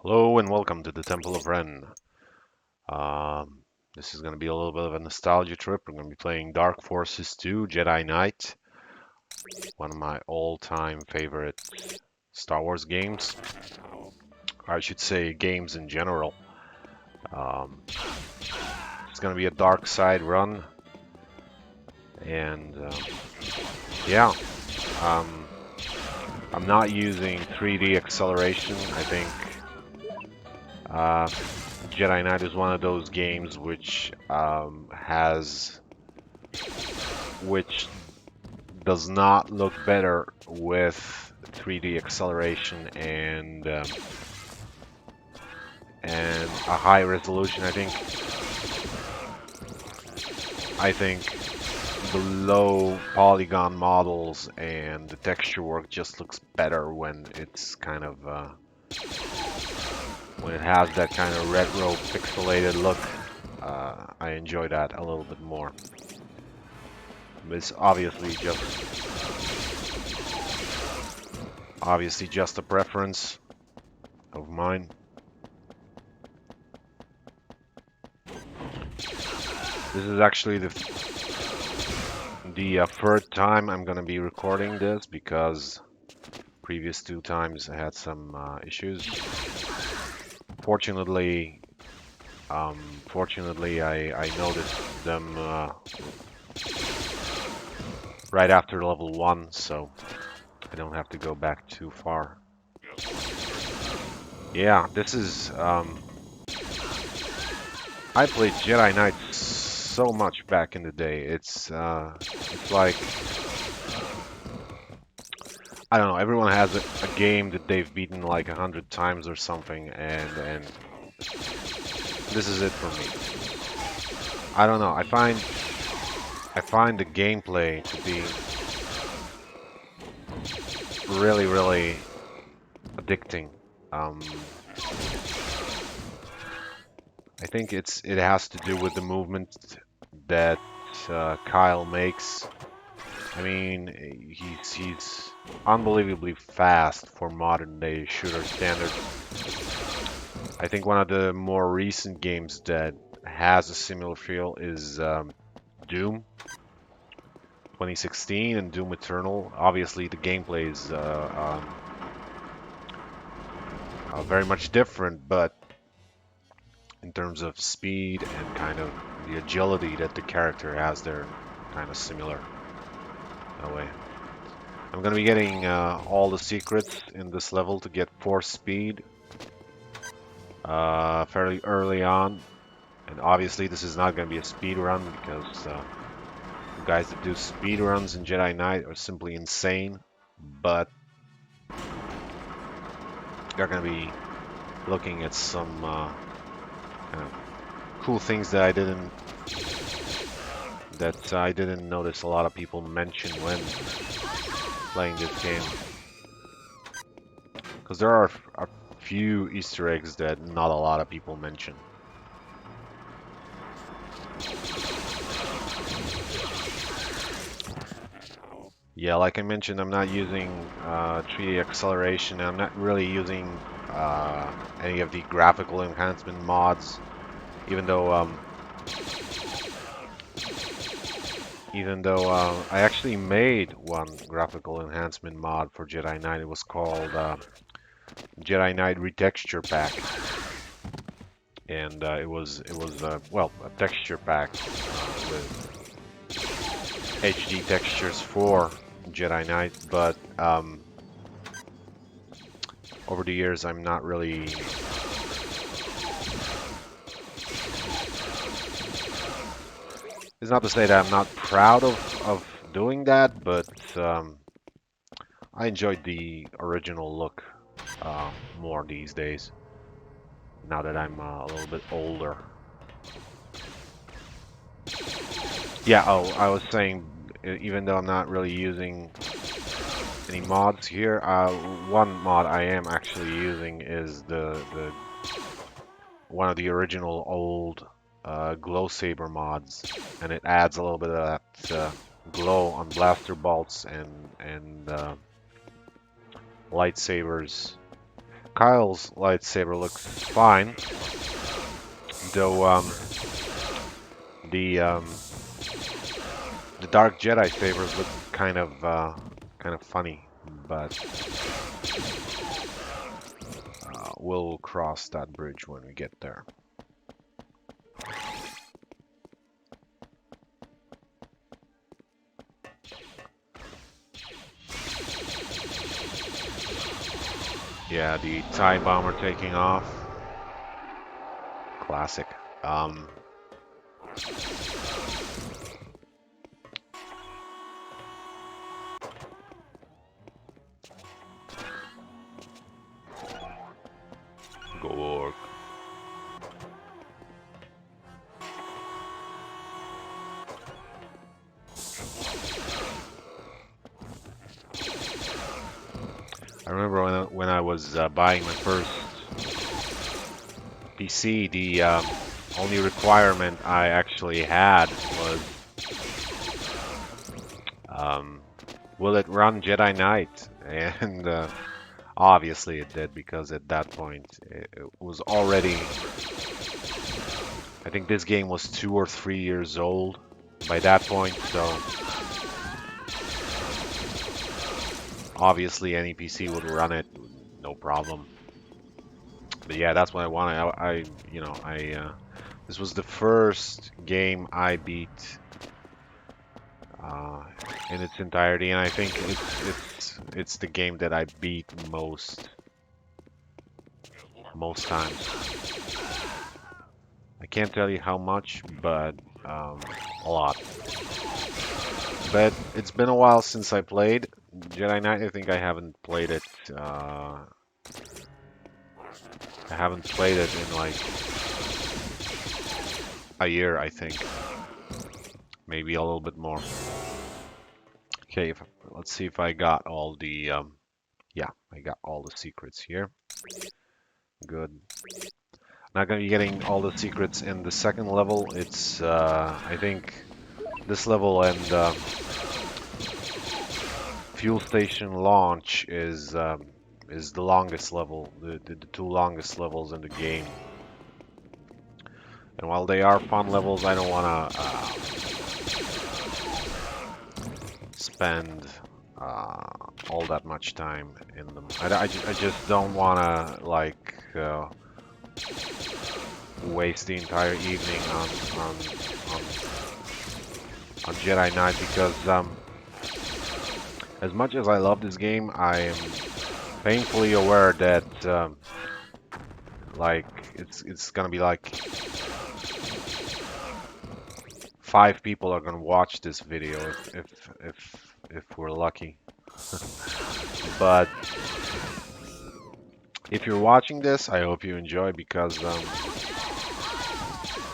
Hello and welcome to the Temple of Ren. This is going to be a little bit of a nostalgia trip. We're going to be playing Dark Forces 2 Jedi Knight, one of my all-time favorite Star Wars games. I should say games in general. Um, it's going to be a dark side run, and yeah, um, I'm not using 3D acceleration. I think uh, Jedi Knight is one of those games which does not look better with 3D acceleration and a high resolution. I think the low polygon models and the texture work just looks better when it's when it has that kind of retro pixelated look. I enjoy that a little bit more. It's obviously just a preference of mine. This is actually the third time I'm gonna be recording this because previous two times I had some issues. Fortunately, I noticed them right after level 1, so I don't have to go back too far. Yeah, this is I played Jedi Knight so much back in the day. It's like I don't know. Everyone has a game that they've beaten like 100 times or something, and this is it for me. I don't know. I find the gameplay to be really addicting. Um, I think it has to do with the movement that Kyle makes. I mean, he's unbelievably fast for modern day shooter standards. I think one of the more recent games that has a similar feel is Doom 2016 and Doom Eternal. Obviously, the gameplay is very much different, but in terms of speed and kind of the agility that the character has, they're kind of similar in a way. I'm gonna be getting all the secrets in this level to get force speed fairly early on, and obviously this is not gonna be a speed run because the guys that do speed runs in Jedi Knight are simply insane, but they're gonna be looking at some kind of cool things that I didn't notice a lot of people mention when playing this game. Because there are a few Easter eggs that not a lot of people mention. Yeah, like I mentioned, I'm not using 3D acceleration. I'm not really using any of the graphical enhancement mods, even though I actually made one graphical enhancement mod for Jedi Knight. It was called Jedi Knight Retexture Pack, and it was well, a texture pack with HD textures for Jedi Knight, but over the years I'm not really it's not to say that I'm not proud of doing that, but I enjoyed the original look more these days now that I'm a little bit older. Yeah, oh, I was saying, even though I'm not really using any mods here, one mod I am actually using is the one of the original old glow saber mods, and it adds a little bit of that glow on blaster bolts and lightsabers. Kyle's lightsaber looks fine, though the um, the Dark Jedi sabers look kind of funny, but we'll cross that bridge when we get there. Yeah, the TIE bomber taking off. Classic. Um, Gork. I remember when I was buying my first PC, the only requirement I actually had was, um, will it run Jedi Knight? And obviously it did, because at that point it was already, I think this game was 2 or 3 years old by that point, so obviously any PC would run it, no problem. But yeah, that's what I wanted. This was the first game I beat uh, in its entirety, and I think it's the game that I beat most times. I can't tell you how much, but a lot. But it's been a while since I played Jedi Knight. I think I haven't played it. I haven't played it in like a year, I think, maybe a little bit more. Okay, let's see if I got all the yeah, I got all the secrets here. Good. Not gonna be getting all the secrets in the second level. It's I think this level and fuel station launch is the longest level, the two longest levels in the game. And while they are fun levels, I don't wanna spend all that much time in them. I just don't wanna like waste the entire evening on, on Jedi Knight, because as much as I love this game, I am painfully aware that like it's gonna be like 5 people are gonna watch this video if we're lucky. But if you're watching this, I hope you enjoy, because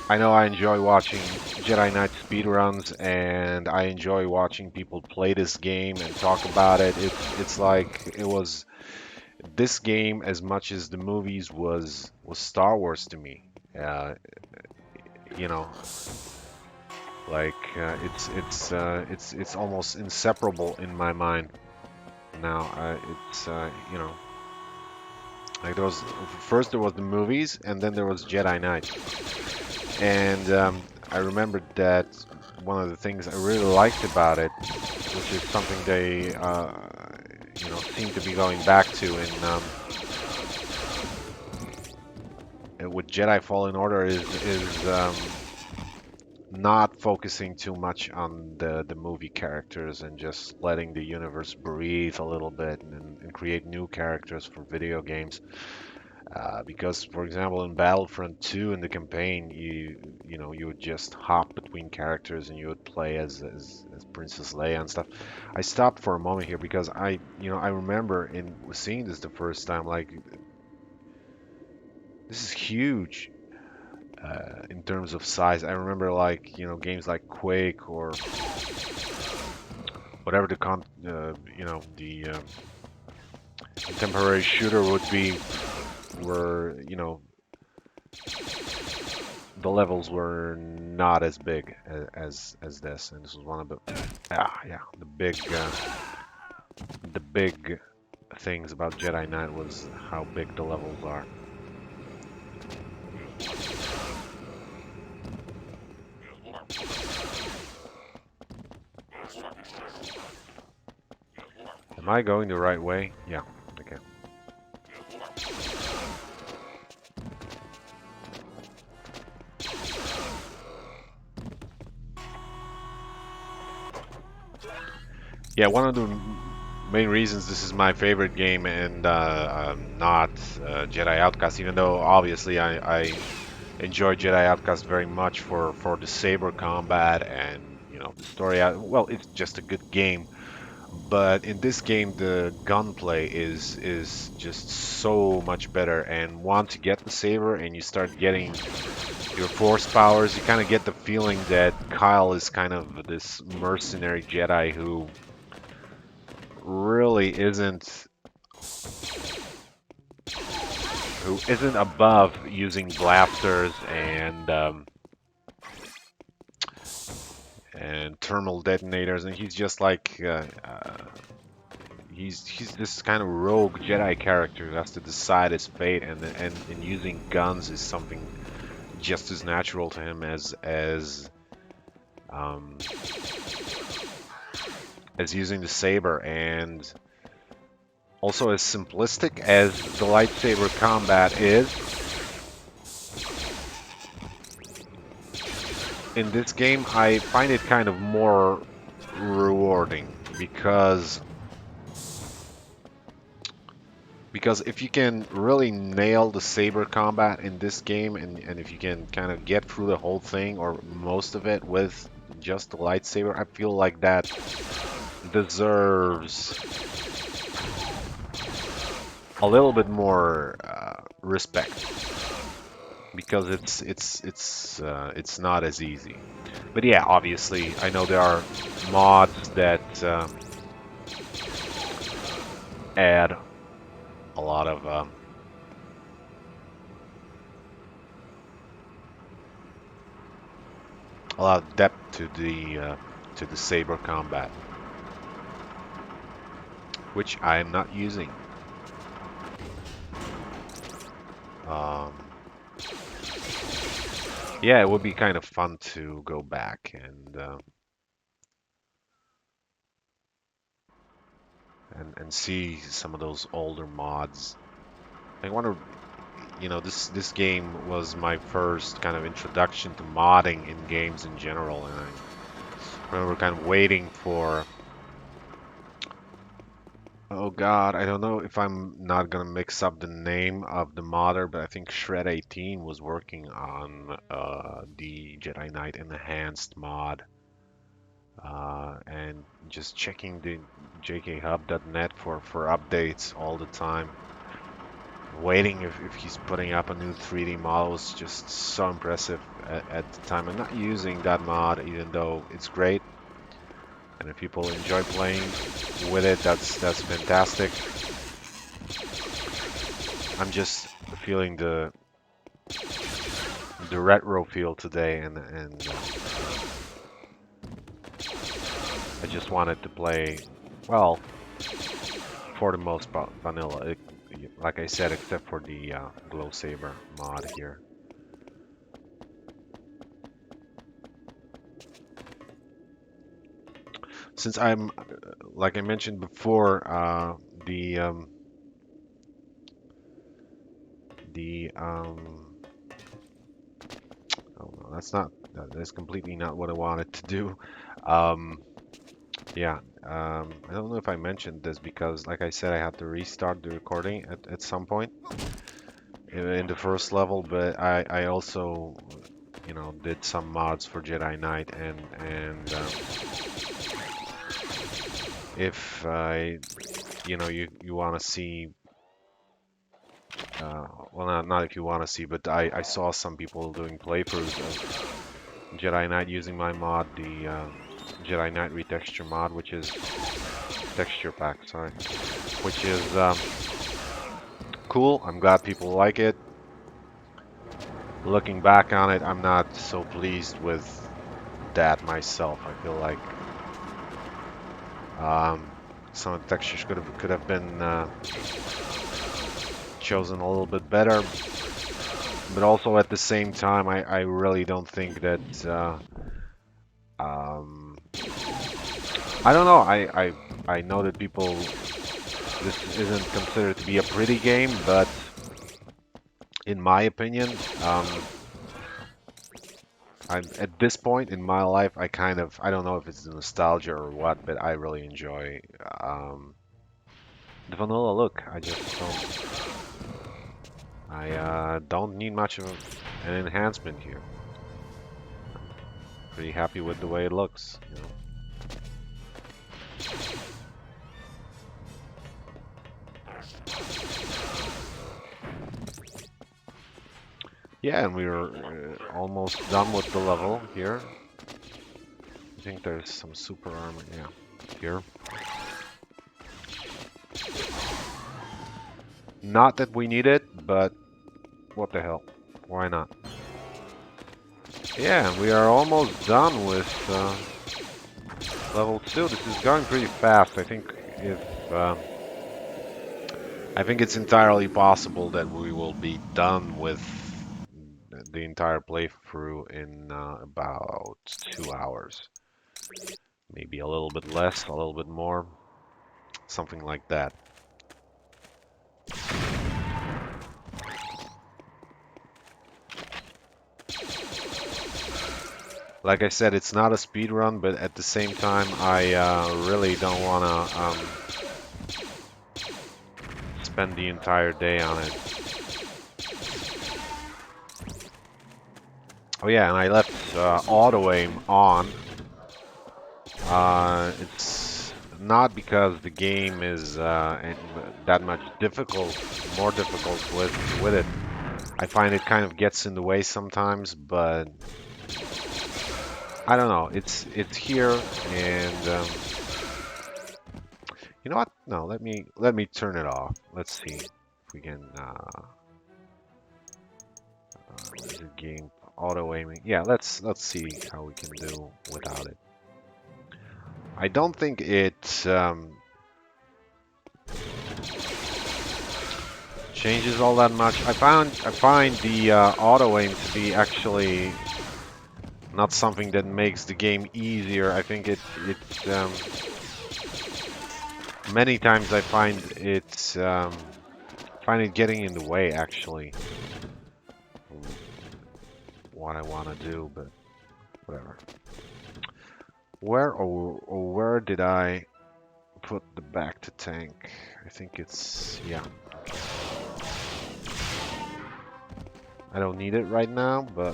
I know I enjoy watching Jedi Knight speedruns, and I enjoy watching people play this game and talk about it. It's like it was this game as much as the movies was Star Wars to me. You know, like it's almost inseparable in my mind now. It's you know, like there was the movies, and then there was Jedi Knight. And I remembered that one of the things I really liked about it, which is something they, you know, seem to be going back to with Jedi Fallen Order, is not focusing too much on the movie characters, and just letting the universe breathe a little bit, and create new characters for video games. Because, for example, in Battlefront 2 in the campaign, you know, you would just hop between characters and you would play as Princess Leia and stuff. I stopped for a moment here because I remember in seeing this the first time, like, this is huge in terms of size. I remember, like, games like Quake or whatever the contemporary shooter would be, were, the levels were not as big as this, and this was one of the the big things about Jedi Knight was how big the levels are. Am I going the right way? Yeah, okay. Yeah, one of the main reasons this is my favorite game and not Jedi Outcast, even though obviously I enjoy Jedi Outcast very much for the saber combat and the story. Well, it's just a good game, but in this game the gunplay is just so much better. And once you get the saber and you start getting your force powers, you kind of get the feeling that Kyle is kind of this mercenary Jedi really isn't who isn't above using blasters and thermal detonators, and he's just like he's this kind of rogue Jedi character who has to decide his fate, and using guns is something just as natural to him um, as using the saber, and also as simplistic as the lightsaber combat is. In this game, I find it kind of more rewarding because if you can really nail the saber combat in this game, and if you can kind of get through the whole thing or most of it with just the lightsaber, I feel like that deserves a little bit more respect because it's not as easy. But yeah, obviously, I know there are mods that add a lot of depth to the saber combat, which I am not using. Um, yeah, it would be kind of fun to go back and see some of those older mods. I wonder, this game was my first kind of introduction to modding in games in general, and I remember kind of waiting for. Oh God, I don't know if I'm not gonna mix up the name of the modder, but I think Shred 18 was working on the Jedi Knight Enhanced mod, and just checking the jkhub.net for updates all the time. Waiting if he's putting up a new 3D model was just so impressive at the time. I'm not using that mod, even though it's great, and if people enjoy playing with it, that's fantastic. I'm just feeling the retro feel today, and I just wanted to play, well, for the most part, vanilla. Like I said, except for the glow saber mod here. Since I'm, like I mentioned before, the oh no, that's completely not what I wanted to do. Um, yeah, I don't know if I mentioned this because, like I said, I had to restart the recording at some point in the first level, but I also, did some mods for Jedi Knight, and if you want to see, well, not if you want to see, but I saw some people doing playthroughs of Jedi Knight using my mod, the Jedi Knight retexture mod, which is texture pack, sorry, which is cool. I'm glad people like it. Looking back on it, I'm not so pleased with that myself. I feel like Some of the textures could have been chosen a little bit better, but also at the same time, I really don't think that um, I don't know. I know that people this isn't considered to be a pretty game, but in my opinion, um, I'm at this point in my life, I don't know if it's the nostalgia or what, but I really enjoy the vanilla look. I don't need much of an enhancement here. Pretty happy with the way it looks, you know. Yeah, and we're almost done with the level here. I think there's some super armor, yeah, here. Not that we need it, but what the hell? Why not? Yeah, we are almost done with level 2. This is going pretty fast. If I think it's entirely possible that we will be done with the entire playthrough in about 2 hours. Maybe a little bit less, a little bit more, something like that. Like I said, it's not a speed run, but at the same time, I really don't want to spend the entire day on it. Oh yeah, and I left auto aim on. It's not because the game is that much more difficult with it. I find it kind of gets in the way sometimes, but I don't know. It's here, and you know what? No, let me turn it off. Let's see if we can. What is the game? Auto aiming. Yeah, let's see how we can do without it. I don't think it changes all that much. I find the auto aim to be actually not something that makes the game easier. I think it many times I find it getting in the way actually. What I want to do, but whatever. Where did I put the back to tank? I think it's yeah. I don't need it right now, but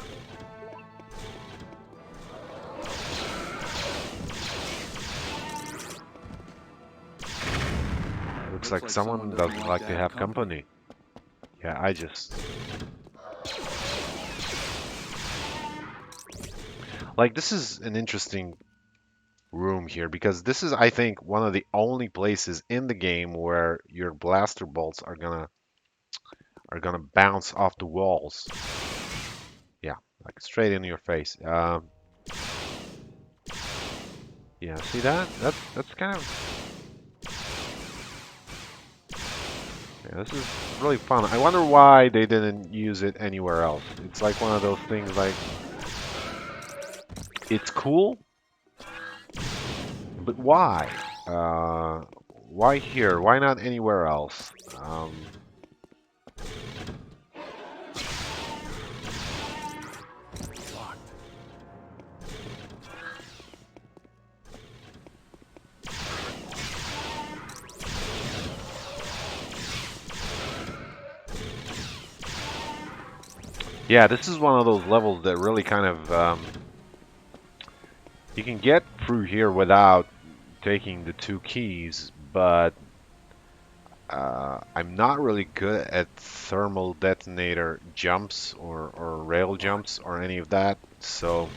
looks like someone doesn't like to have company. Yeah, I just like this is an interesting room here because this is I think one of the only places in the game where your blaster bolts are gonna bounce off the walls. Yeah, like straight in your face. Yeah, see that? That's kind of yeah, this is really fun. I wonder why they didn't use it anywhere else. It's like one of those things like it's cool, but why? Why here? Why not anywhere else? Yeah, this is one of those levels that really kind of you can get through here without taking the two keys, but I'm not really good at thermal detonator jumps or rail jumps or any of that, so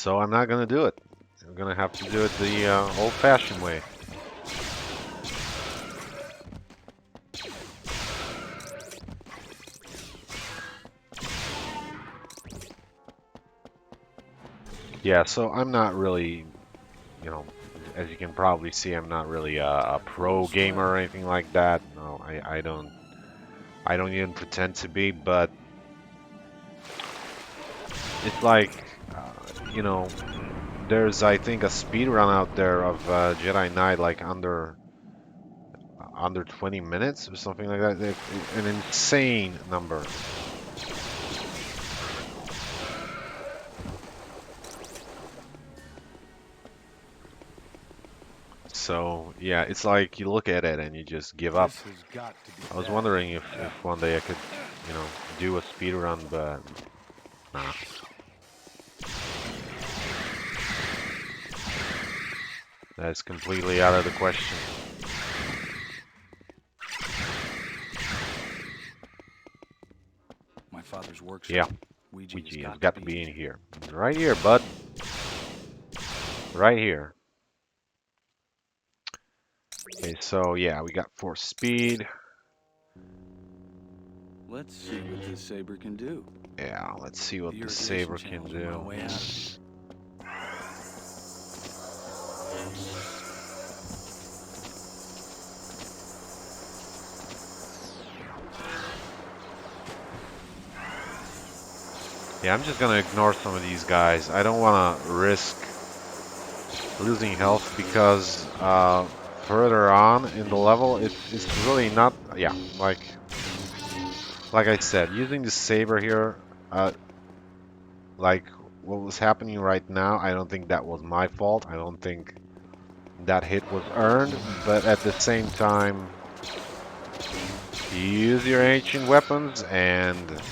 I'm not gonna do it. I'm gonna have to do it the old-fashioned way. Yeah, so I'm not really you know, as you can probably see, I'm not really a pro gamer or anything like that. No, I don't even pretend to be, but it's like, you know, there's I think a speed run out there of Jedi Knight like under 20 minutes or something like that. An insane number. So yeah, it's like you look at it and you just give up. I was wondering if one day I could, you know, do a speed run, but nah. That's completely out of the question. My father's workshop. Yeah, Ouija has got to be in here. Right here, bud. Right here. Okay, so yeah, we got 4 speed. Let's see what this saber can do. Yeah, let's see what the saber can do. Yeah, I'm just gonna ignore some of these guys. I don't wanna risk losing health because further on in the level, it's really not. Yeah, like I said, using the saber here, like what was happening right now, I don't think that was my fault. I don't think that hit was earned, but at the same time, you use your ancient weapons and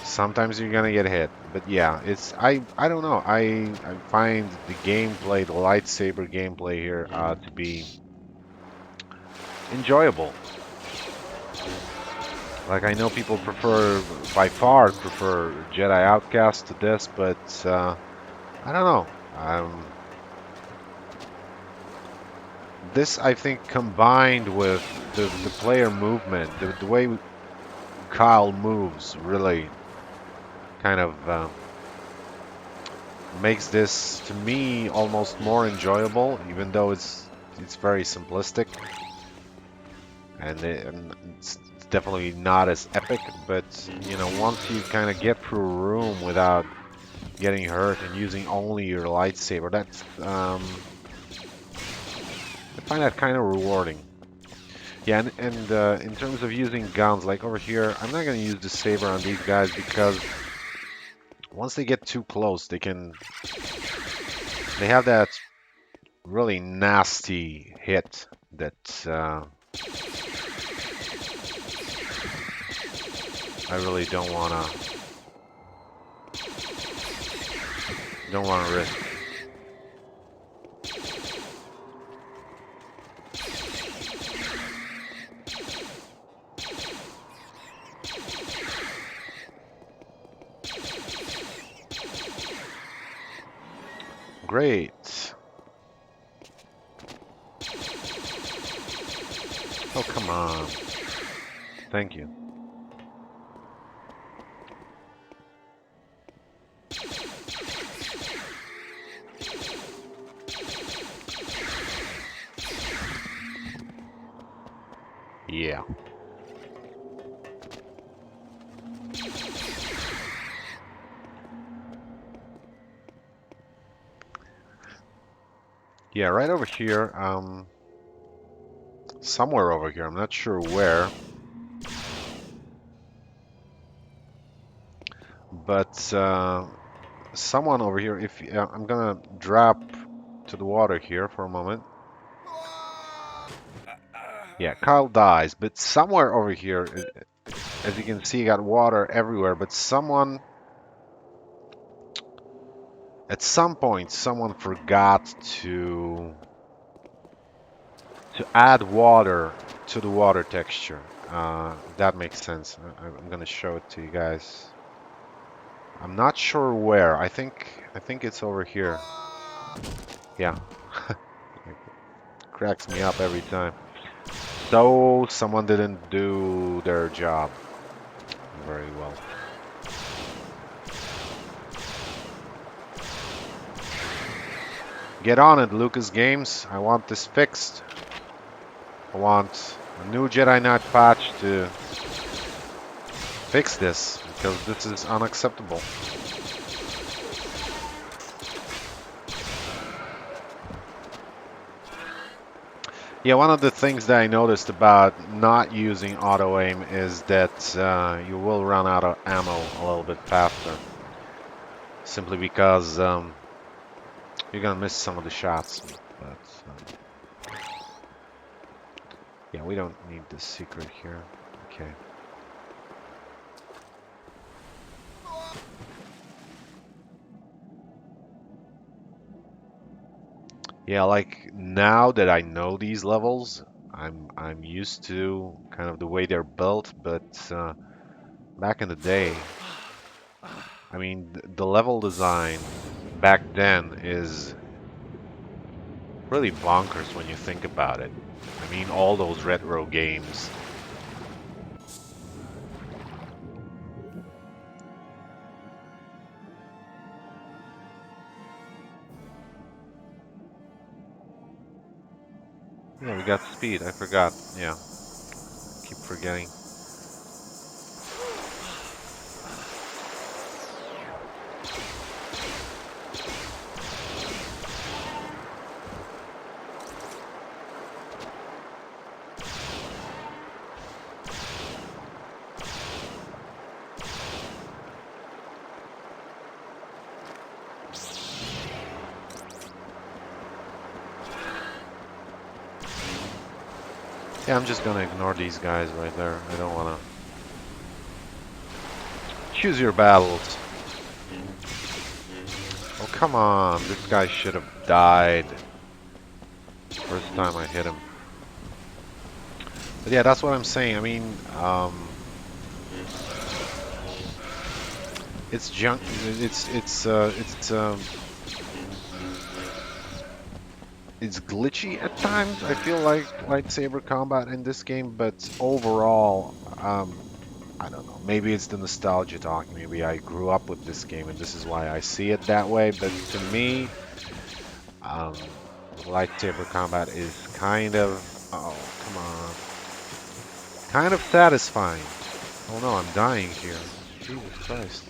sometimes you're gonna get hit. But yeah, it's I don't know. I find the gameplay, the lightsaber gameplay here, to be enjoyable. Like I know people prefer, by far prefer Jedi Outcast to this, but I don't know. This I think combined with the player movement, the way Kyle moves, really kind of makes this to me almost more enjoyable, even though it's very simplistic and it's definitely not as epic. But you know, once you kind of get through a room without getting hurt and using only your lightsaber, that's I find that kind of rewarding. Yeah, and in terms of using guns, like over here, I'm not gonna use the saber on these guys because once they get too close, they have that really nasty hit that I really don't wanna risk. Great. Oh, come on. Thank you. Yeah. Yeah, right over here, somewhere over here, I'm not sure where, but someone over here, if I'm gonna drop to the water here for a moment. Yeah, Kyle dies, but somewhere over here, as you can see, got water everywhere, but at some point, someone forgot to add water to the water texture. That makes sense. I'm gonna show it to you guys. I'm not sure where. I think it's over here. Yeah, it cracks me up every time. So someone didn't do their job very well. Get on it, Lucas Games. I want this fixed. I want a new Jedi Knight patch to fix this because this is unacceptable. Yeah, one of the things that I noticed about not using auto aim is that you will run out of ammo a little bit faster, simply because you're gonna miss some of the shots. But yeah, we don't need this secret here. Okay. Yeah, like now that I know these levels, I'm used to kind of the way they're built, but back in the day, I mean, the level design back then is really bonkers when you think about it. I mean, all those retro games. Yeah, we got speed. I forgot. Yeah, keep forgetting. Yeah, I'm just gonna ignore these guys right there. I don't wanna. Choose your battles. Oh, come on. This guy should have died first time I hit him. But yeah, that's what I'm saying. I mean, it's junk. It's glitchy at times. I feel like lightsaber combat in this game, but overall, I don't know. Maybe it's the nostalgia talking. Maybe I grew up with this game, and this is why I see it that way. But to me, um, lightsaber combat is kind of, oh, come on, kind of satisfying. Oh no, I'm dying here. Jesus Christ.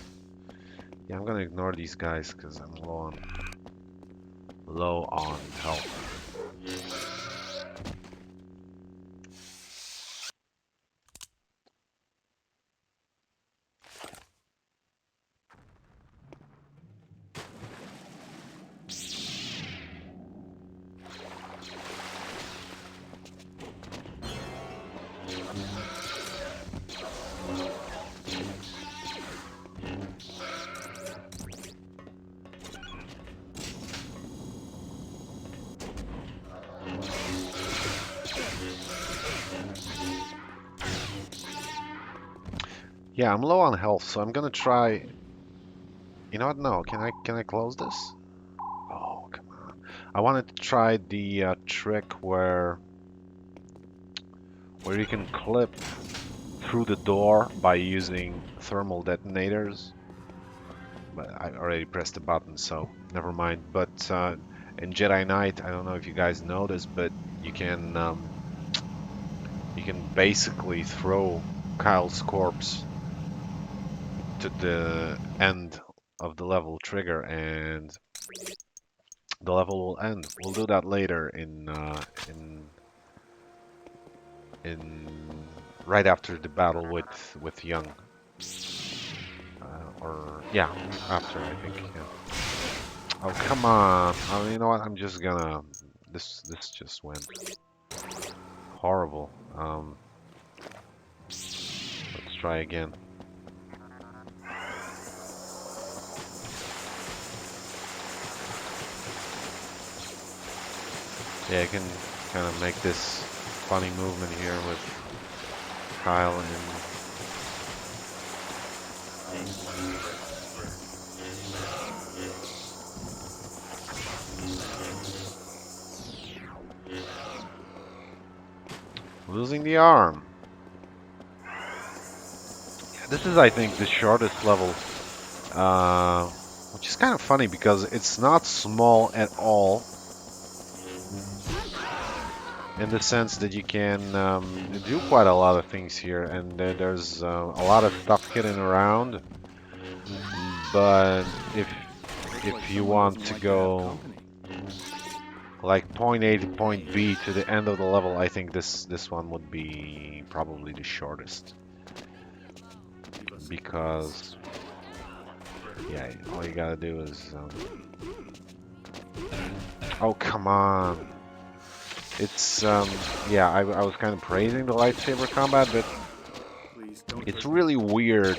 Yeah, I'm gonna ignore these guys because I'm low on health. Yeah, I'm low on health, so I'm gonna try. You know what? No, can I close this? Oh, come on. I wanted to try the trick where you can clip through the door by using thermal detonators. But I already pressed the button, so never mind. But in Jedi Knight, I don't know if you guys know this, but you can basically throw Kyle's corpse to the end of the level trigger, and the level will end. We'll do that later in right after the battle with Young, or yeah, after I think. Yeah. Oh come on! Oh, you know what? I'm just gonna. This just went horrible. Let's try again. Yeah, I can kind of make this funny movement here with Kyle and losing the arm. Yeah, this is, I think, the shortest level, which is kind of funny because it's not small at all. in the sense that you can do quite a lot of things here, and there's a lot of stuff hidden around. But Looks like if you someone want doesn't to like to have go company. like point A to point B to the end of the level, I think this one would be probably the shortest because yeah, all you gotta do is oh come on. It's yeah, I was kind of praising the lightsaber combat, but Please don't it's hurt me. really weird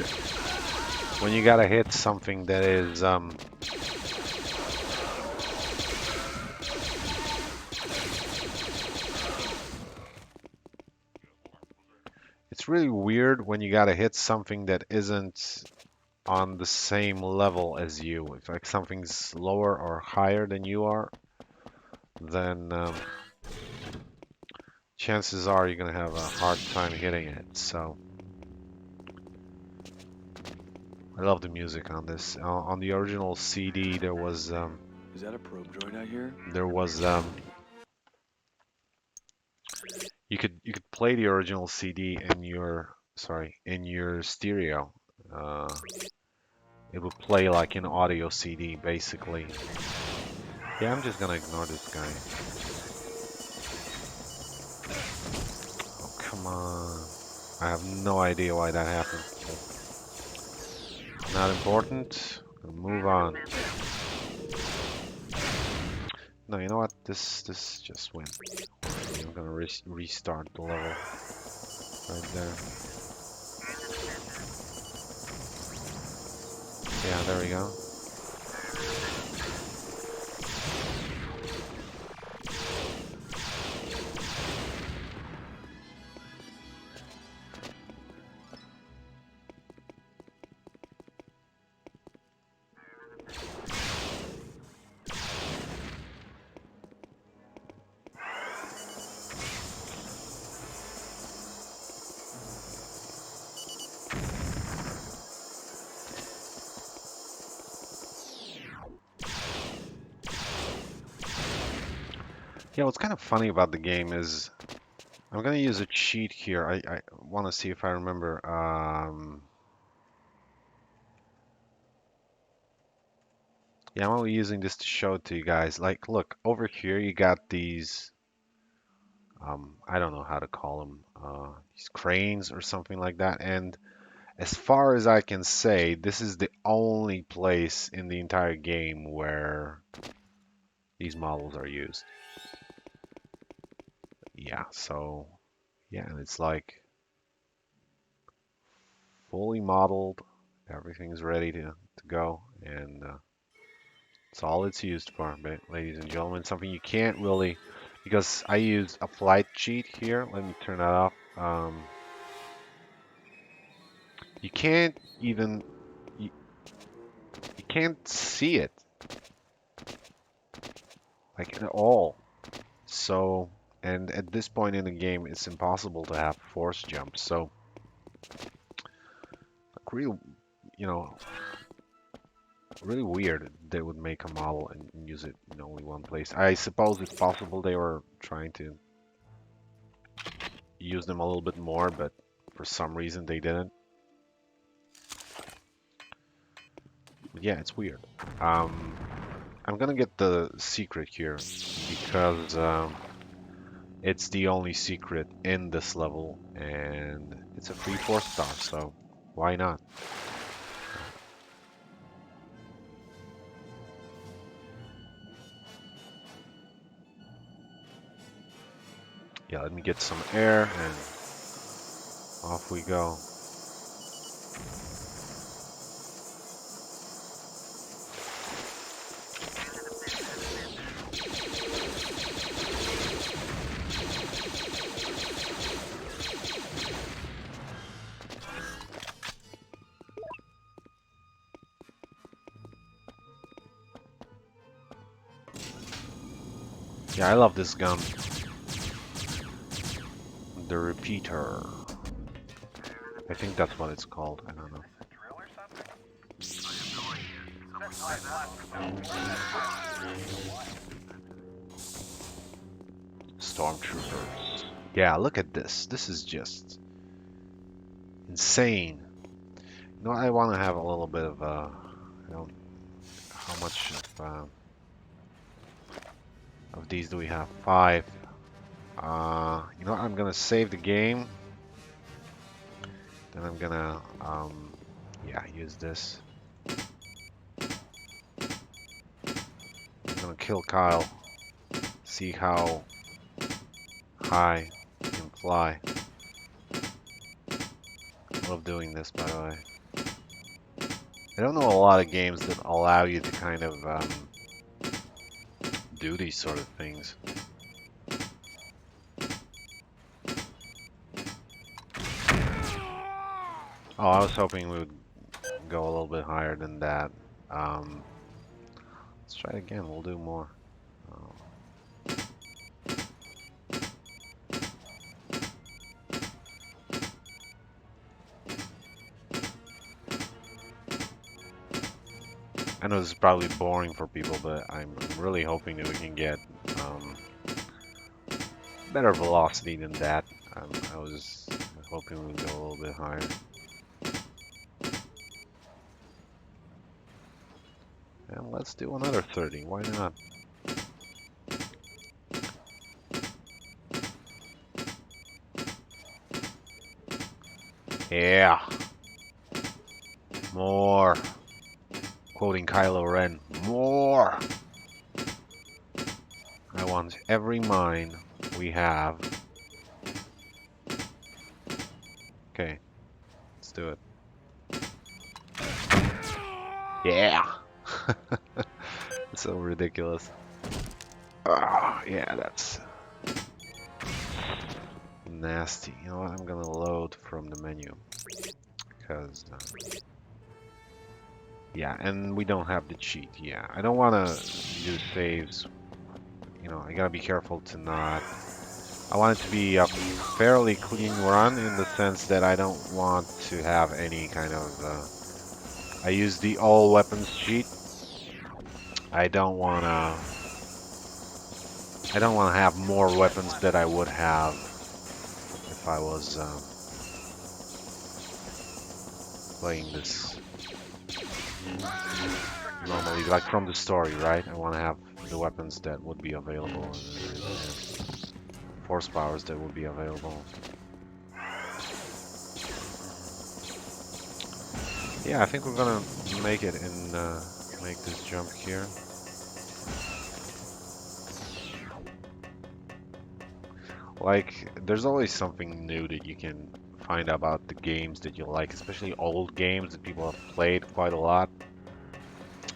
when you gotta hit something that is it's really weird when you gotta hit something that isn't on the same level as you. If like something's lower or higher than you are, then chances are you're gonna have a hard time hitting it. So I love the music on this. On the original CD, Is that a probe droid I hear? there was you could play the original CD in your in your stereo. Uh, it would play like an audio CD basically. Yeah, I'm just gonna ignore this guy. Oh, come on. I have no idea why that happened. Not important. Move on. No, you know what? This just went. I'm gonna restart the level right there. Yeah, there we go. Yeah, what's kind of funny about the game is I'm gonna use a cheat here. I want to see if I remember. Yeah, I'm only using this to show it to you guys. Like, look, over here you got these, I don't know how to call them, these cranes or something like that. And as far as I can say, this is the only place in the entire game where these models are used. Yeah, so, yeah, and it's like fully modeled. Everything's ready to go. And that's all it's used for, ladies and gentlemen. Something you can't really, because I use a flight cheat here. Let me turn that off. You can't even, you, you can't see it like at all. So, and at this point in the game, it's impossible to have force jumps. So, like real, you know, really weird they would make a model and use it in only one place. I suppose it's possible they were trying to use them a little bit more, but for some reason they didn't. But yeah, it's weird. Um, I'm gonna get the secret here because it's the only secret in this level, and it's a free 4-star, so why not? Yeah, let me get some air and off we go. Yeah, I love this gun. The repeater. I think that's what it's called. I don't know. stormtroopers. Yeah, look at this. This is just insane. You know, I want to have a little bit of I don't. How much of these do we have? 5. You know what? I'm gonna save the game. Then I'm gonna yeah, use this. I'm gonna kill Kyle. See how high he can fly. I love doing this, by the way. I don't know a lot of games that allow you to kind of do these sort of things. Oh, I was hoping we would go a little bit higher than that. Let's try it again. We'll do more. Oh. I know this is probably boring for people, but I'm really hoping that we can get better velocity than that. I was hoping we'd go a little bit higher. And let's do another 30. Why not? Yeah. More. Quoting Kylo Ren. More. I want every mine we have. Okay. Let's do it. Yeah. So ridiculous. Ah, yeah, that's nasty. You know what? I'm gonna load from the menu because yeah, and we don't have the cheat. Yeah, I don't want to do saves. You know, I gotta be careful to not. I want it to be a fairly clean run in the sense that I don't want to have any kind of. I use the all weapons cheat. I don't wanna. I don't want to have more weapons that I would have if I was playing this normally, like from the story, right? I want to have the weapons that would be available and force powers that would be available. Yeah, I think we're gonna make it and make this jump here. Like, there's always something new that you can find about the games that you like, especially old games that people have played quite a lot.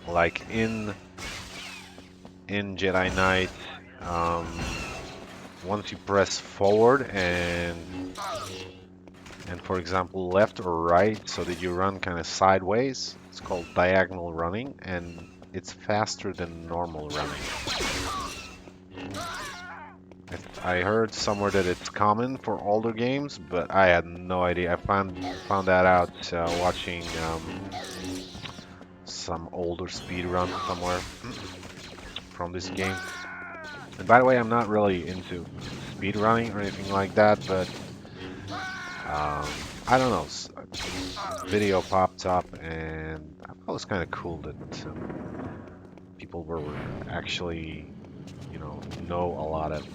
Like in Jedi Knight, once you press forward and for example left or right, so that you run kind of sideways, it's called diagonal running, and it's faster than normal running. I heard somewhere that it's common for older games, but I had no idea. I found that out watching some older speed run somewhere from this game. And by the way, I'm not really into speed running or anything like that, but I don't know. Video popped up, and I thought it was kind of cool that people were actually, know a lot of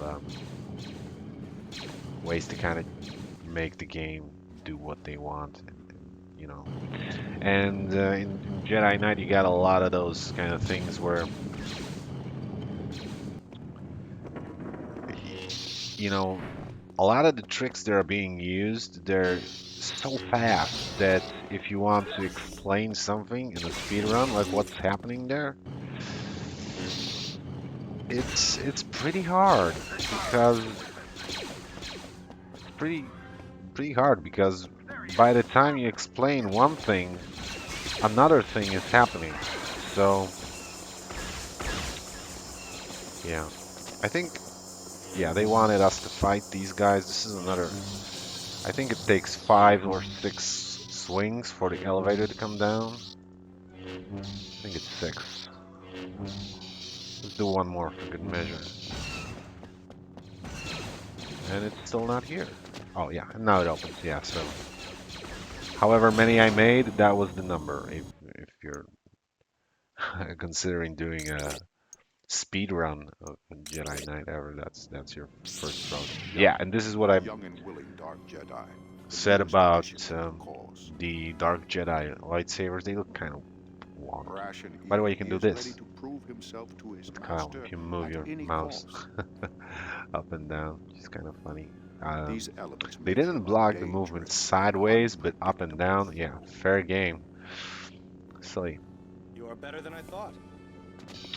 ways to kind of make the game do what they want, you know. And in Jedi Knight, you got a lot of those kind of things where, a lot of the tricks that are being used, they're so fast that if you want to explain something in a speed run, like what's happening there, it's pretty hard because pretty hard because by the time you explain one thing, another thing is happening. So yeah, I think they wanted us to fight these guys. This is another. I think it takes 5 or 6 swings for the elevator to come down. I think it's 6. Let's do one more for good measure. And it's still not here. Oh yeah, now it opens. Yeah, so however many I made, that was the number. If you're considering doing a speed run of Jedi Knight ever, that's your first road. Yeah, and this is what I Young and willing Dark Jedi, the said newest about addition to the cause. the Dark Jedi lightsabers. They look kind of wonky. Brash and By the way, eager, you can he do is ready this to prove himself to his with Kyle. master If you move at your any mouse cost. up and down, which is kind of funny. These elements They make didn't him a block the movement dangerous, sideways, but up and unpredictable down. threat. Yeah, fair game. Silly. You are better than I thought.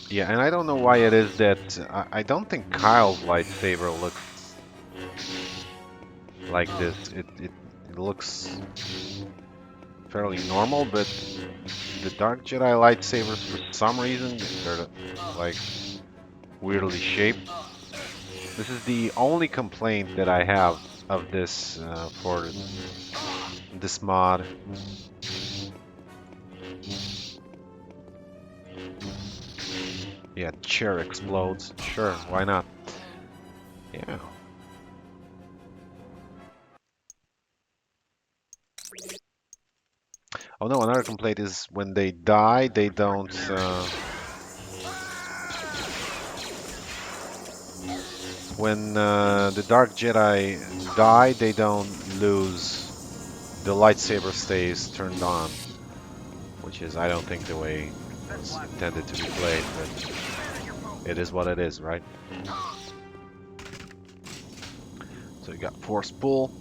Yeah, and I don't know why it is that I don't think Kyle's lightsaber looks like this. It looks fairly normal, but the Dark Jedi lightsabers, for some reason, they're like weirdly shaped. This is the only complaint that I have of this for this mod. Yeah, chair explodes. Sure, why not? Yeah. Oh no, another complaint is when they die, they don't. When the Dark Jedi die, they don't lose. The lightsaber stays turned on, which is, I don't think, the way it was intended to be played, but it is what it is, right? So you got force pull.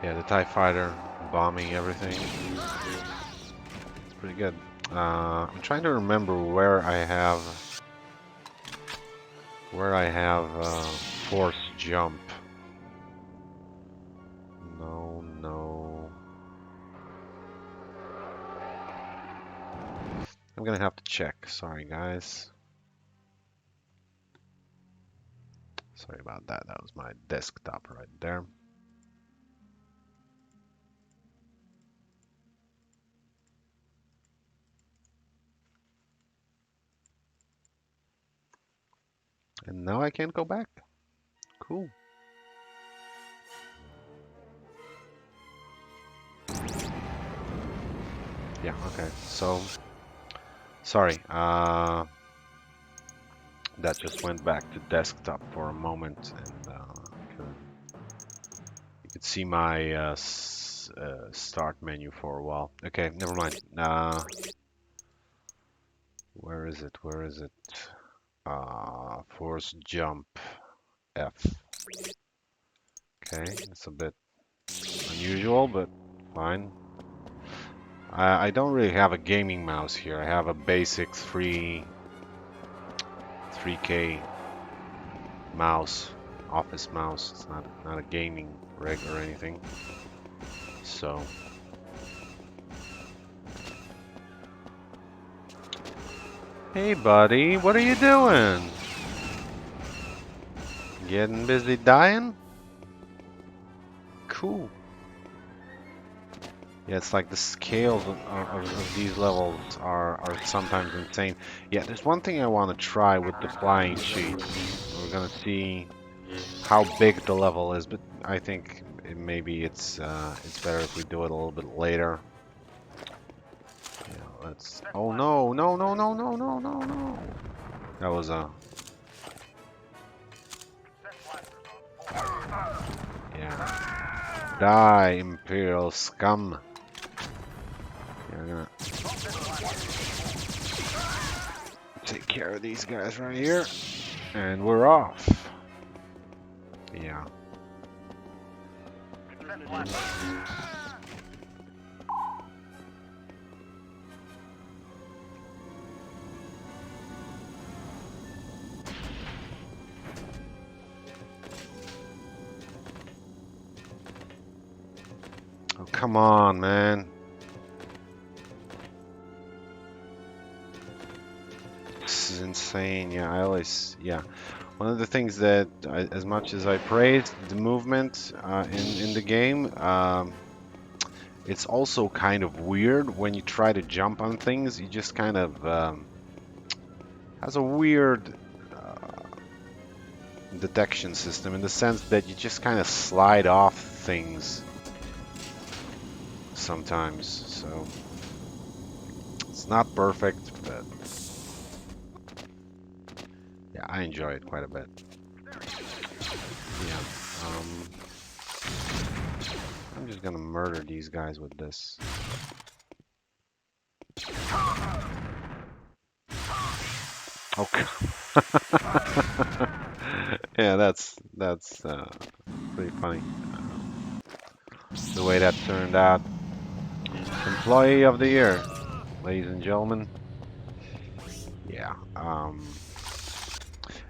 Yeah, the TIE fighter bombing everything. It's pretty good. I'm trying to remember where I have force jump. No, no. I'm gonna have to check. Sorry, guys. Sorry about that. That was my desktop right there. And now I can't go back. Cool. Yeah, okay. So, sorry. That just went back to desktop for a moment, and you could see my start menu for a while. Okay, never mind. Where is it? Where is it? Force jump F. Okay, it's a bit unusual, but fine. I don't really have a gaming mouse here. I have a basic 3K mouse, office mouse. It's not a gaming rig or anything. So, hey buddy, what are you doing? Getting busy dying? Cool. Yeah, it's like the scales of these levels are sometimes insane. Yeah, there's one thing I want to try with the flying sheet. We're gonna see how big the level is, but I think maybe it's better if we do it a little bit later. Yeah, let's. Oh no, no, no, no, no, no, no, no! That was a. Yeah. Die, Imperial scum. Yeah, I'm gonna take care of these guys right here, and we're off. Yeah. Oh, come on, man. is insane. Yeah, I always, yeah. One of the things that, as much as I praised the movement in the game, it's also kind of weird when you try to jump on things. You just kind of has a weird detection system in the sense that you just kind of slide off things sometimes. So it's not perfect, but yeah, I enjoy it quite a bit. Yeah. I'm just gonna murder these guys with this. Okay. Yeah, that's pretty funny. The way that turned out. Employee of the year, ladies and gentlemen. Yeah.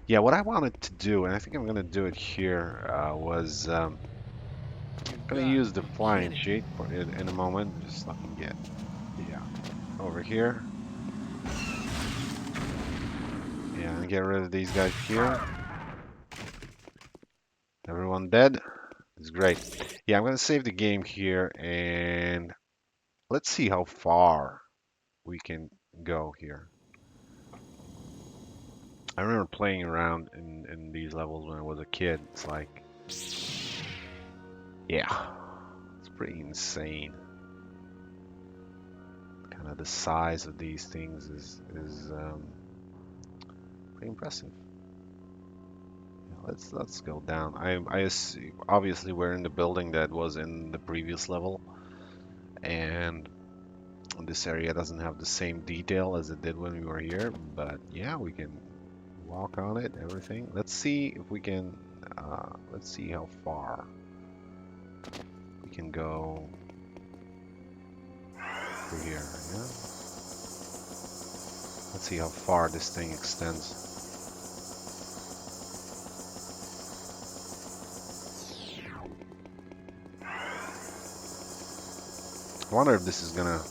Yeah. What I wanted to do, and I think I'm gonna do it here, was gonna use the flying sheet for in a moment. Just let me get yeah over here. Yeah, and get rid of these guys here. Everyone dead. It's great. Yeah, I'm gonna save the game here and let's see how far we can go here. I remember playing around in these levels when I was a kid. It's like, yeah, it's pretty insane. Kind of the size of these things is pretty impressive. Yeah, let's go down. Obviously we're in the building that was in the previous level, and this area doesn't have the same detail as it did when we were here. But yeah, we can walk on it. Everything. Let's see if we can. Let's see how far we can go through here. Yeah. Let's see how far this thing extends. I wonder if this is gonna.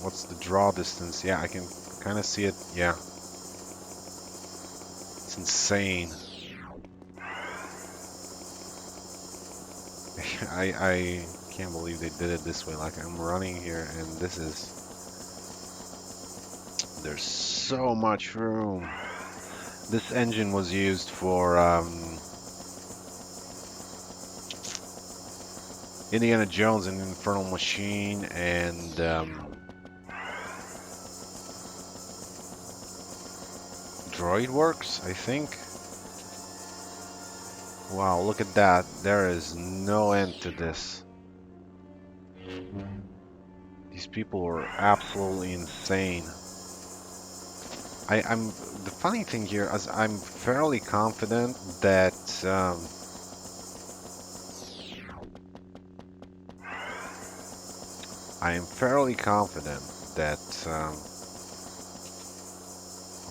What's the draw distance? Yeah, I can kind of see it. Yeah, it's insane. I can't believe they did it this way. Like I'm running here, and this is. There's so much room. This engine was used for Indiana Jones and Infernal Machine and Droid Works, I think. Wow, look at that. There is no end to this. These people were absolutely insane. I'm the funny thing here is I'm fairly confident that I am fairly confident that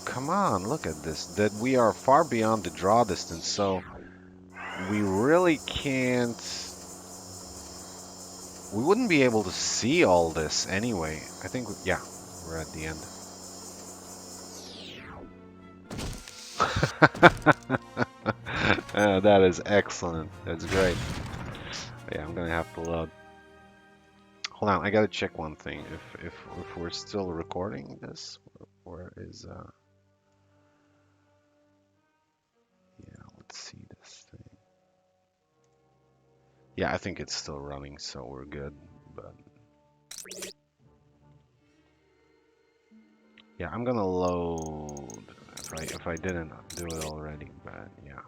come on, look at this, that we are far beyond the draw distance, so we really can't, we wouldn't be able to see all this anyway. I think, yeah, we're at the end. That is excellent. That's great. Yeah, I'm gonna have to load. Hold on, I gotta check one thing. If we're still recording this, where is yeah, let's see this thing. Yeah, I think it's still running, so we're good. But yeah, I'm gonna load if I didn't do it already, but yeah.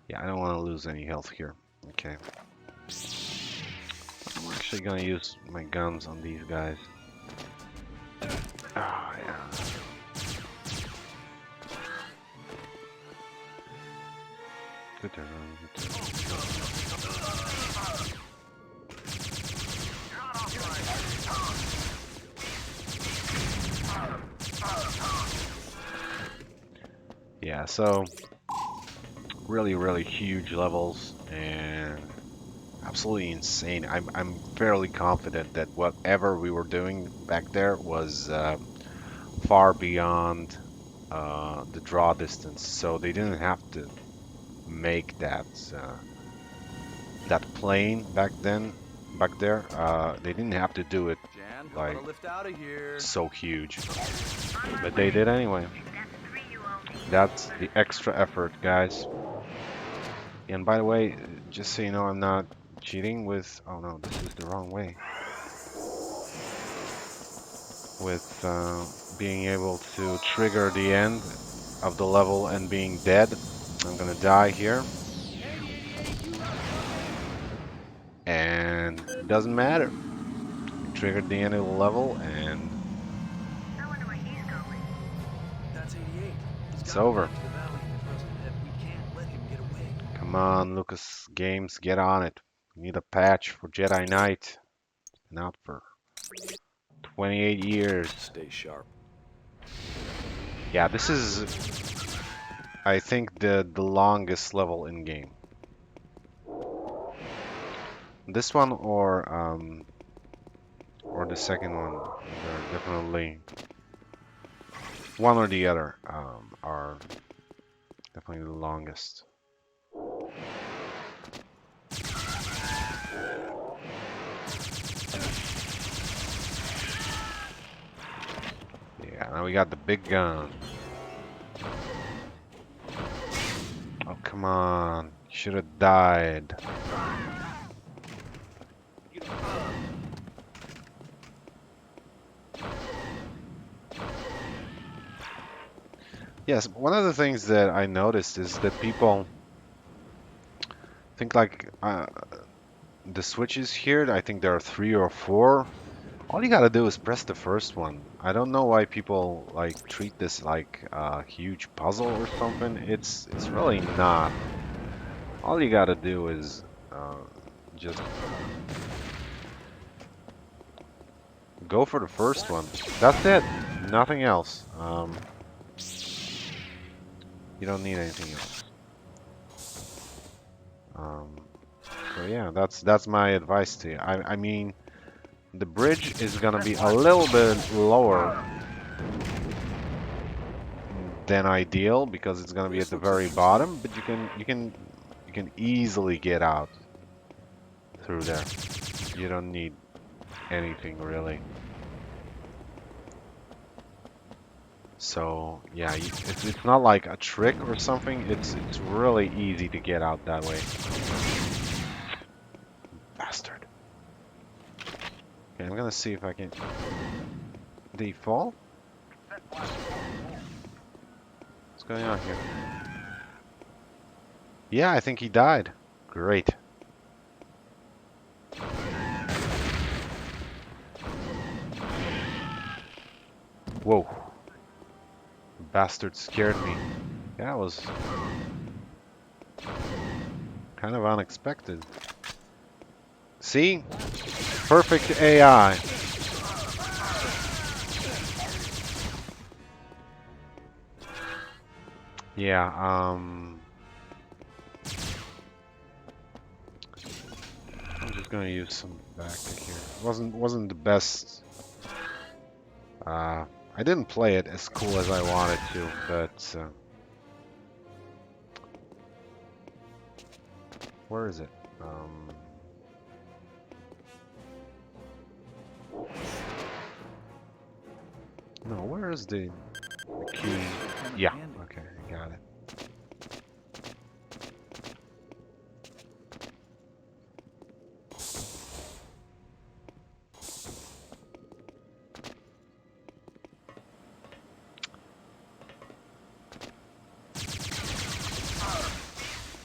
Yeah, I don't want to lose any health here. Okay. I'm actually gonna use my guns on these guys. Oh yeah. Good turn. Yeah, so really huge levels and absolutely insane. I'm fairly confident that whatever we were doing back there was far beyond the draw distance, so they didn't have to make that plane back then. Back there, they didn't have to do it Jan, how like about a lift out of here? so huge, but they did anyway. That's the extra effort, guys. And by the way, just so you know, I'm not cheating with. Oh no, this is the wrong way. With being able to trigger the end of the level and being dead. I'm gonna die here, and it doesn't matter. Triggered the end of the level, and That's 88. He's it's got to get over. to the valley in the present hip. We can't let him get away. Come on, Lucas Games, get on it. We need a patch for Jedi Knight. Not for 28 years. Stay sharp. Yeah, this is, I think, the longest level in game. This one or the second one, they're definitely one or the other are definitely the longest. Yeah, now we got the big gun. Oh, come on. Should have died. Yes, one of the things that I noticed is that people think like the switches here, I think there are 3 or 4. All you gotta do is press the first one. I don't know why people like treat this like a huge puzzle or something. It's really not. All you gotta do is just go for the first one. That's it. Nothing else. You don't need anything else. Um, so yeah, that's my advice to you. I mean, the bridge is gonna be a little bit lower than ideal because it's gonna be at the very bottom, but you can easily get out through there. You don't need anything really. So yeah, it's not like a trick or something. It's really easy to get out that way. Bastard. Okay, I'm gonna see if I can. Did he fall? What's going on here? Yeah, I think he died. Great. Whoa. Bastard scared me. That was kind of unexpected. See? Perfect AI. Yeah, I'm just gonna use some backpack here. Wasn't the best. I didn't play it as cool as I wanted to, but where is it? No, where is the key? Yeah, okay, I got it.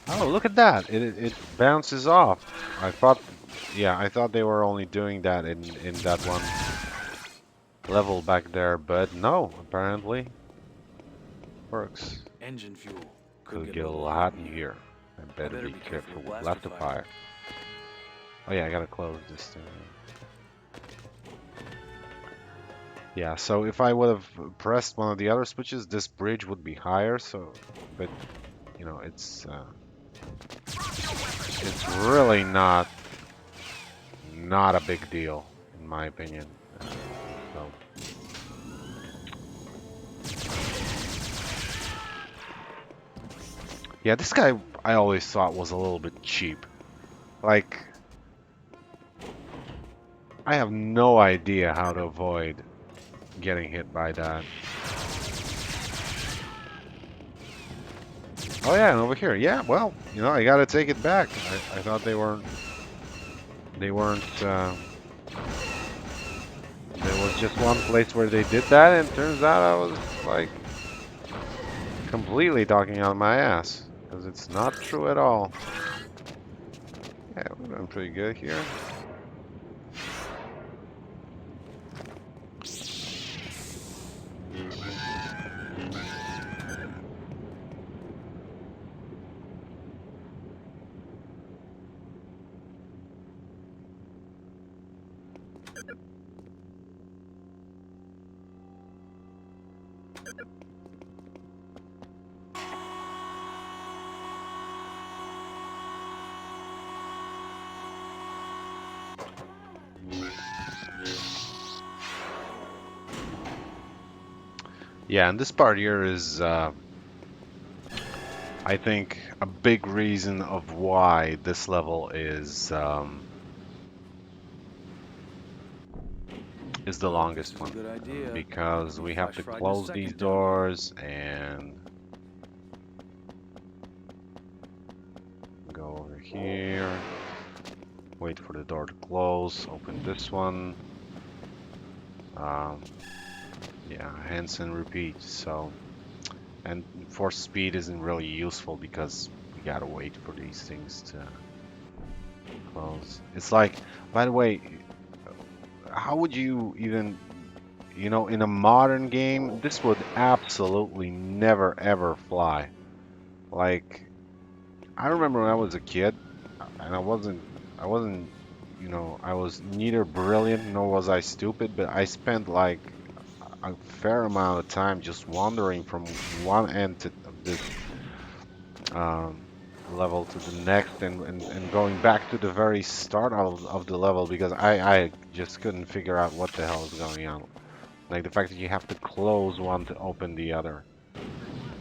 Oh, look at that! It bounces off. I thought, yeah, I thought they were only doing that in that one level back there, but no, apparently works. Engine fuel. Could get a little hot in here. I better be careful with blaster fire. Oh yeah, I gotta close this thing. Yeah, so if I would have pressed one of the other switches, this bridge would be higher. So, but you know, it's really not a big deal in my opinion. So Yeah, this guy I always thought was a little bit cheap. Like, I have no idea how to avoid getting hit by that. Oh yeah, and over here. Yeah, well, I gotta take it back. I thought they weren't, there was just one place where they did that, and turns out I was, like, completely talking out my ass. Because it's not true at all. Yeah, we're doing pretty good here. Yeah, and this part here is, I think, a big reason of why this level is the This longest is a one. good idea. Because Be we have flash to fried in a close these second down here. doors and go over here, wait for the door to close, open this one. Um, yeah, hence and repeat. So, and force speed isn't really useful because we gotta wait for these things to close. It's like, by the way, how would you even, in a modern game, this would absolutely never ever fly. Like, I remember when I was a kid, and I wasn't, I was neither brilliant nor was I stupid, but I spent like a fair amount of time just wandering from one end of this um, level to the next, and going back to the very start of the level because I just couldn't figure out what the hell is going on. Like the fact that you have to close one to open the other.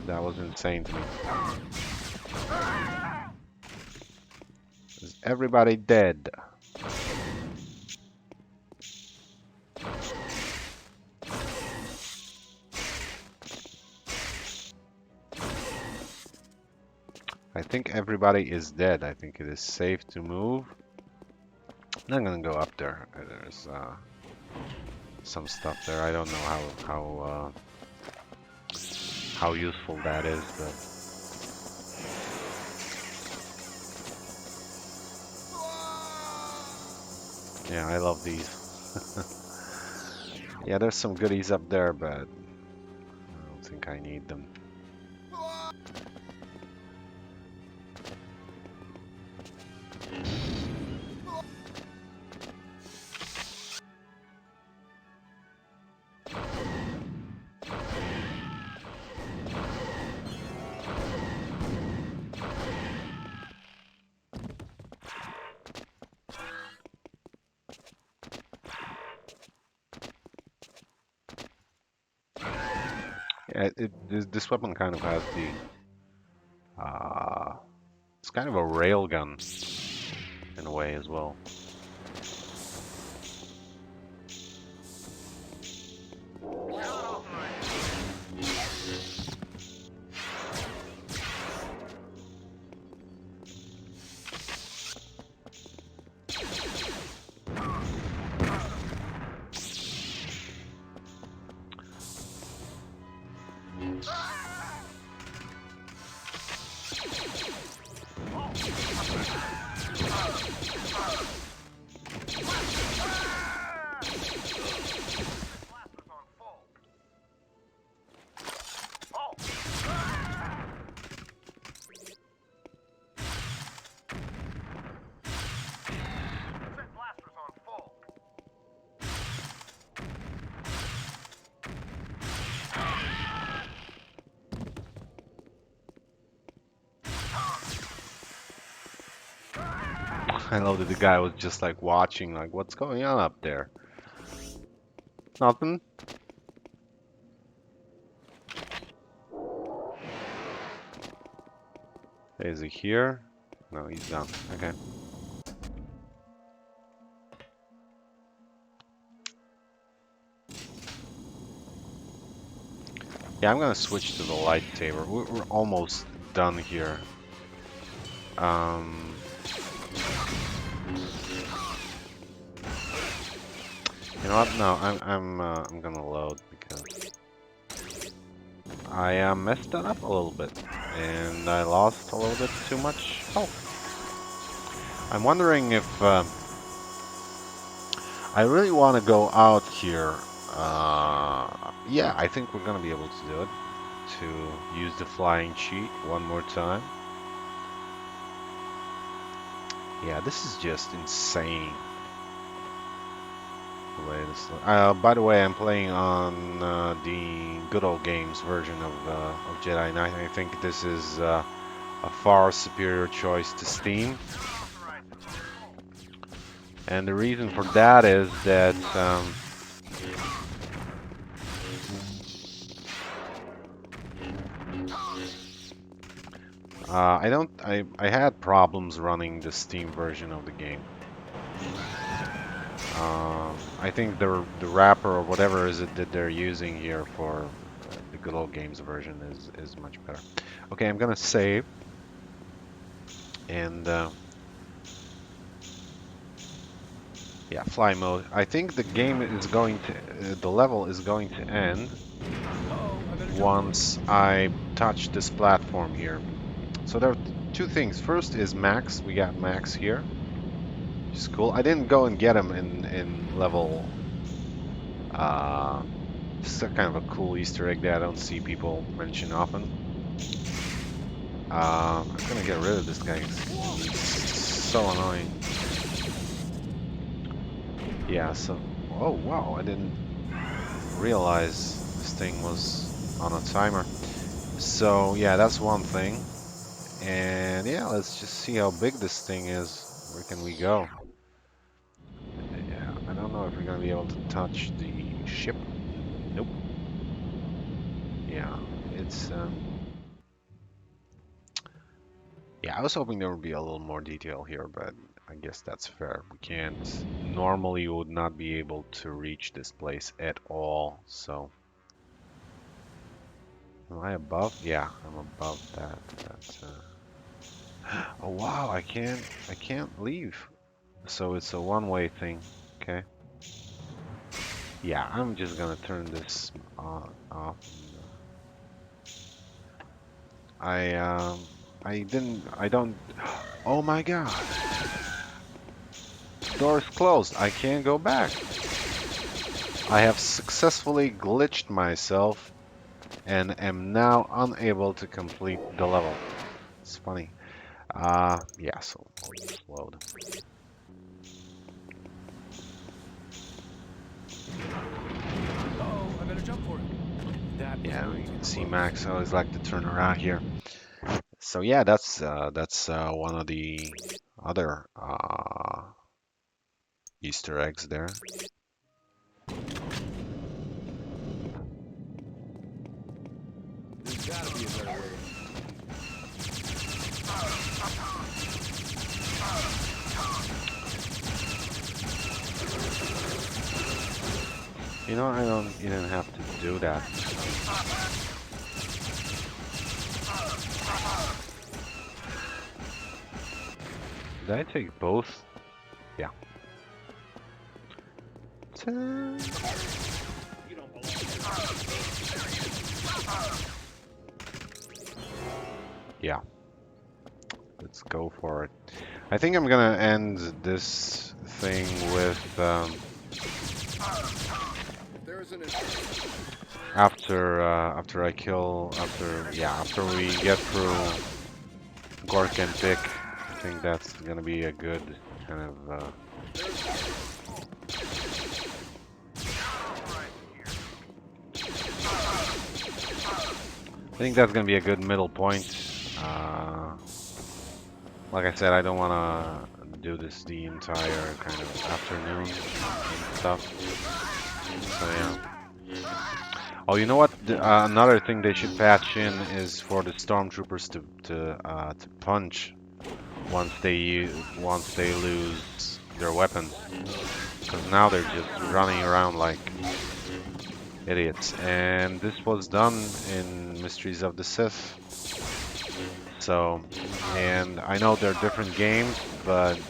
That was insane to me. Is everybody dead? I think everybody is dead. I think it is safe to move. I'm not gonna go up there. There's some stuff there. I don't know how useful that is, but yeah, I love these. Yeah, there's some goodies up there, but I don't think I need them. Yeah, this weapon kind of has it's kind of a railgun in a way as well. I love that the guy was just like watching, like, what's going on up there? Nothing. Is he here? No, he's gone. Okay. Yeah, I'm gonna switch to the lightsaber. We're almost done here. Um, you know what? No, I'm gonna load because I messed that up a little bit, and I lost a little bit too much health. I'm wondering if I really want to go out here. Yeah, I think we're gonna be able to do it. To use the flying cheat one more time. Yeah, this is just insane. The way this by the way, I'm playing on the good old games version of Jedi Knight. I think this is a far superior choice to Steam. And the reason for that is that I had problems running the Steam version of the game. I think the wrapper or whatever is it that they're using here for the good old games version is much better. Okay, I'm gonna save and yeah, fly mode. I think the game is going to the level is going to end once I touch this platform here. So there are two things. First is Max. We got Max here, which is cool. I didn't go and get him in level. This is a kind of a cool Easter egg that I don't see people mention often. I'm gonna get rid of this guy. He's so annoying. Yeah. So. Oh wow! I didn't realize this thing was on a timer. So yeah, that's one thing. And yeah, let's just see how big this thing is. Where can we go? Yeah, I don't know if we're gonna be able to touch the ship. Nope. Yeah, it's yeah, I was hoping there would be a little more detail here, but I guess that's fair. We can't normally would not be able to reach this place at all, so am I above? Yeah, I'm above that. That's oh wow, I can't leave. So it's a one-way thing. Okay. Yeah, I'm just gonna turn this off. I don't. Oh my God! Door's closed. I can't go back. I have successfully glitched myself and am now unable to complete the level. It's funny. Yeah. So I'll just load. Oh, I better jump for it. That was Yeah, way you too can see close. Max. I always like to turn around here. So yeah, that's one of the other Easter eggs there. There's gotta be a better way. You know, I don't even have to do that. Did I take both? Yeah. Ta- Yeah, let's go for it. I think I'm gonna end this thing with There's an after we get through Gork and Pick. I think that's gonna be a good kind of I think that's gonna be a good middle point. Like I said, I don't wanna do this the entire kind of afternoon and stuff. So yeah. Oh, you know what? Another thing they should patch in is for the stormtroopers to punch once they lose their weapons, because now they're just running around like idiots. And this was done in Mysteries of the Sith. So, and I know they're different games, but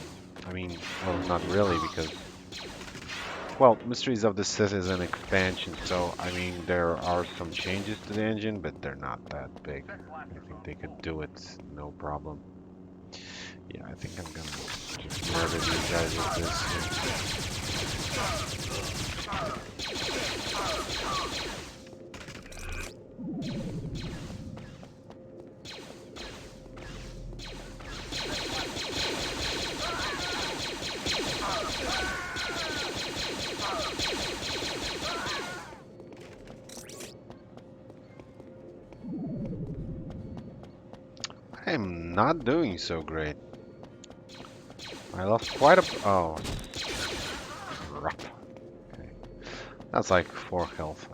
I mean, well, not really, because well, Mysteries of the Sith is an expansion, so I mean there are some changes to the engine, but they're not that big. I think they could do it no problem. Yeah, I think I'm gonna just murder these guys with this. I am not doing so great. I lost quite a. Oh, crap. Okay, that's like 4 health.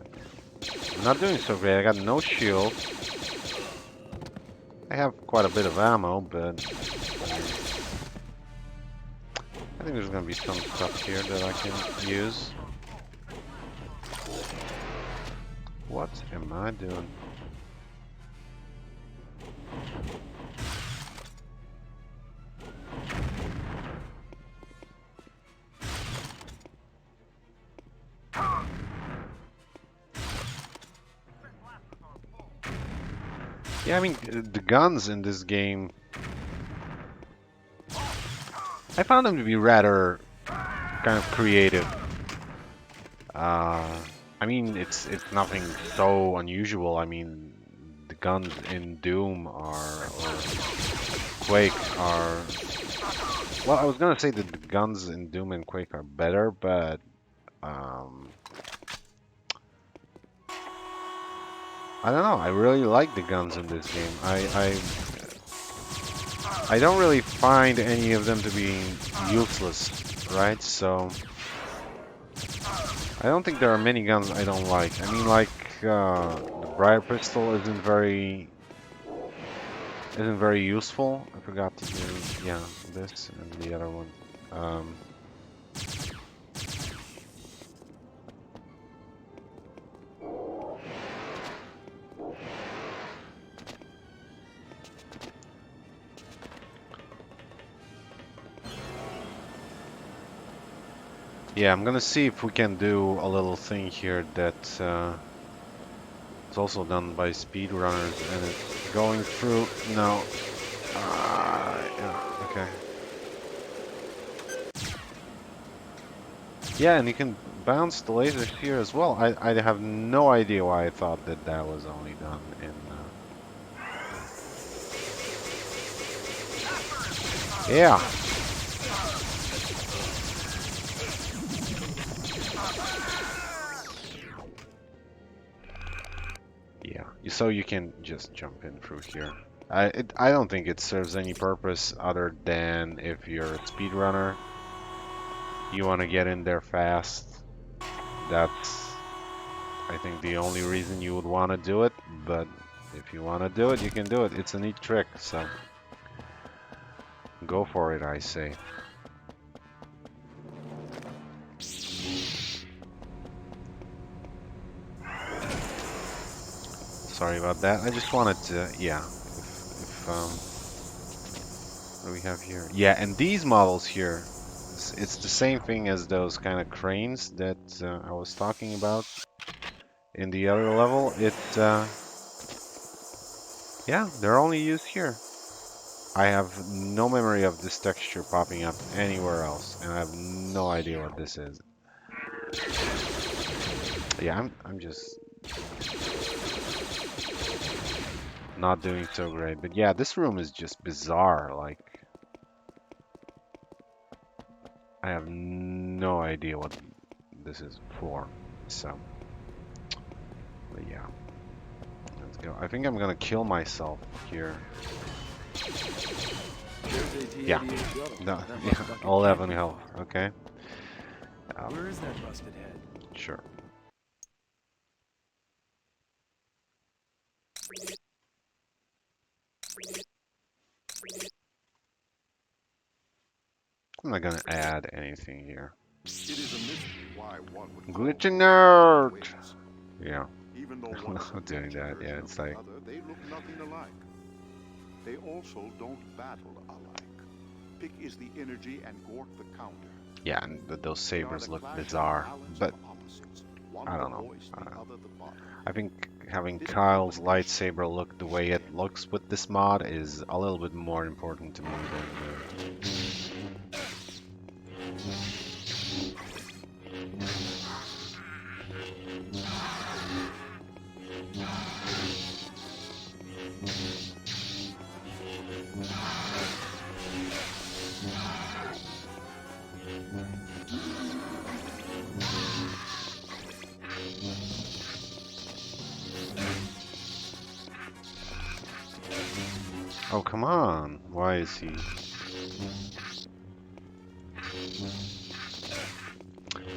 I'm not doing so great. I got no shield. I have quite a bit of ammo, but I think there's gonna be some stuff here that I can use. What am I doing? Yeah, I mean, the guns in this game, I found them to be rather kind of creative. I mean, it's nothing so unusual. I mean, the guns in Doom are or Quake are. Well, I was gonna say that the guns in Doom and Quake are better, but um, I don't know. I really like the guns in this game. I don't really find any of them to be useless, right? So I don't think there are many guns I don't like. I mean, like the Briar pistol isn't very useful. I forgot to do yeah this and the other one. Um, yeah, I'm gonna see if we can do a little thing here that it's also done by speedrunners and it's going through. No. Yeah, okay. Yeah, and you can bounce the lasers here as well. I have no idea why I thought that that was only done in. Yeah. Yeah. So you can just jump in through here. I don't think it serves any purpose other than if you're a speedrunner, you want to get in there fast. That's I think the only reason you would want to do it, but if you want to do it, you can do it. It's a neat trick, so go for it, I say. Sorry about that. I just wanted to, yeah. If what do we have here? Yeah, and these models here, it's the same thing as those kind of cranes that I was talking about in the other level. Yeah, they're only used here. I have no memory of this texture popping up anywhere else, and I have no idea what this is. Yeah, I'm just not doing so great. But yeah, this room is just bizarre. Like, I have no idea what this is for. So, but yeah, let's go. I think I'm gonna kill myself here. Yeah, no, yeah, 11 health. Okay. Where is that busted head? Sure. I'm not gonna add anything here. It is a mystery why one would call Glitch these nerd. twins. Yeah, Even though I'm one is a not doing miniature that. Yeah, version of it's the like other, they look nothing alike. They also don't battle alike. Pick is the energy and Gork the counter. yeah, and those They are sabers the look clash and bizarre, balance of but opposites. One I the don't know. voice, the other the body. I think having This Kyle's combination lightsaber look the is way it deadly. looks with this mod is a little bit more important to me than Oh, come on. Why is he?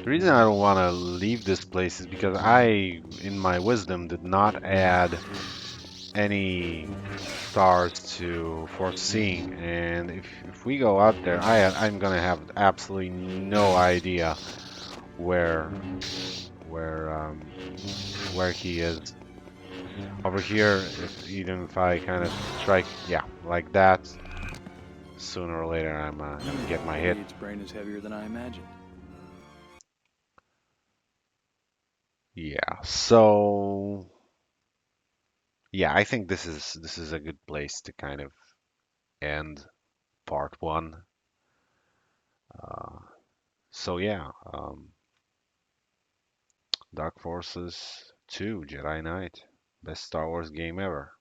The reason I don't want to leave this place is because I, in my wisdom, did not add any stars to foreseeing, and if we go out there, I'm gonna have absolutely no idea where where um where he is. Over here, even if I kind of strike, yeah, like that, sooner or later I'm gonna get my hit. Its brain is heavier than I imagined. Yeah, so yeah, I think this is a good place to kind of end part one. Uh, so yeah, Dark Forces 2 Jedi Knight, best Star Wars game ever.